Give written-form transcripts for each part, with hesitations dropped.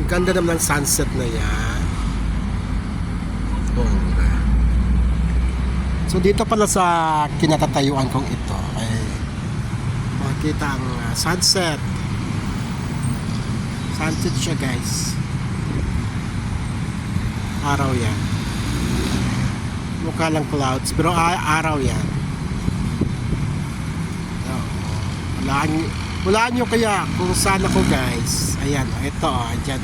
Ganda naman ng sunset na yan. Bongga. So dito pala sa kinatatayuan kong ito ay makikita ang sunset. Sunset siya, guys. Araw yan. Mukha lang clouds pero araw yan. Walaan nyo kaya kung saan ako, guys. Ayan, ito, dyan.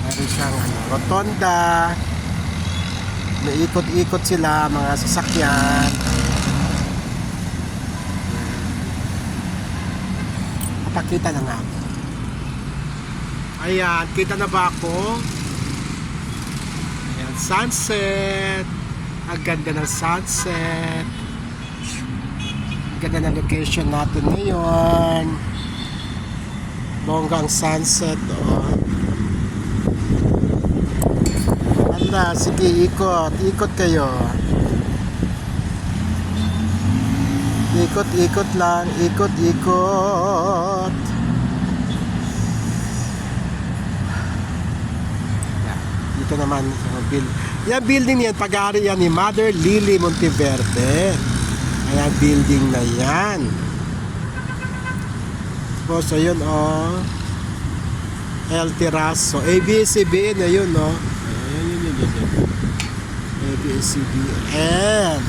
Meron siyang rotonda. May ikot-ikot sila, mga sasakyan. Papakita na nga ako. Ayan, kita na ba ako? Ayan, sunset. Ang ganda ng sunset. Ganda ng location natin ngayon. Bonggang sunset, oh. Hala, sige, ikot kayo. Ikot lang, ikot. Yeah, dito naman yung building yan, pag-aari yan ni Mother Lily Monteverde. Ayan, building na yan. Tapos, ayun, oh. El Terraso. ABS-CBN, ayun, oh. Ayun. ABS-CBN.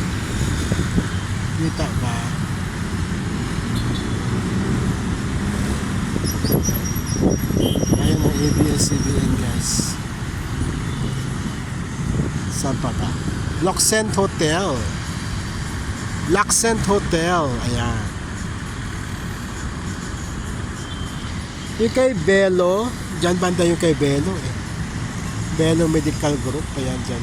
Kita ba? Ayun ang ABS-CBN, guys. Saan pa ba? Luxent Hotel. Luxent Hotel. Ayan. Yung kay Belo, dyan banda yung kay Belo eh. Belo Medical Group. Ayan, dyan.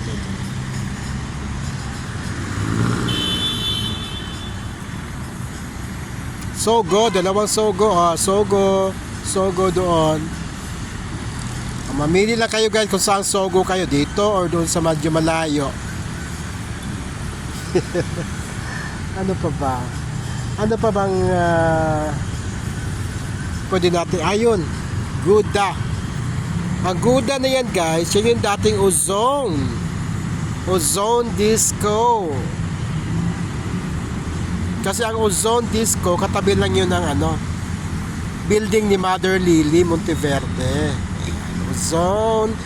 Sogo, dalawang Sogo. Sogo doon. Mamili lang kayo, guys, kung saan Sogo kayo, dito or doon sa medyo malayo. Ano pa ba? Ano pa bang pwede natin? Ayun, Gouda. Ang Gouda na yan, guys, yun yung dating Ozone Disco. Kasi ang Ozone Disco, katabi lang yun ng building ni Mother Lily Monteverde. Ozone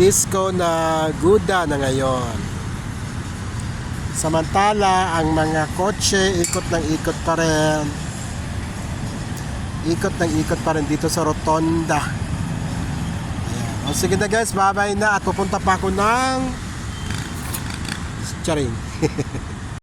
Disco na Gouda na ngayon. Samantala, ang mga kotse, ikot ng ikot pa rin. Ikot ng ikot pa rin dito sa rotonda. Ayan. O sige na, guys, bye-bye na. At pupunta pa ako ng Charing.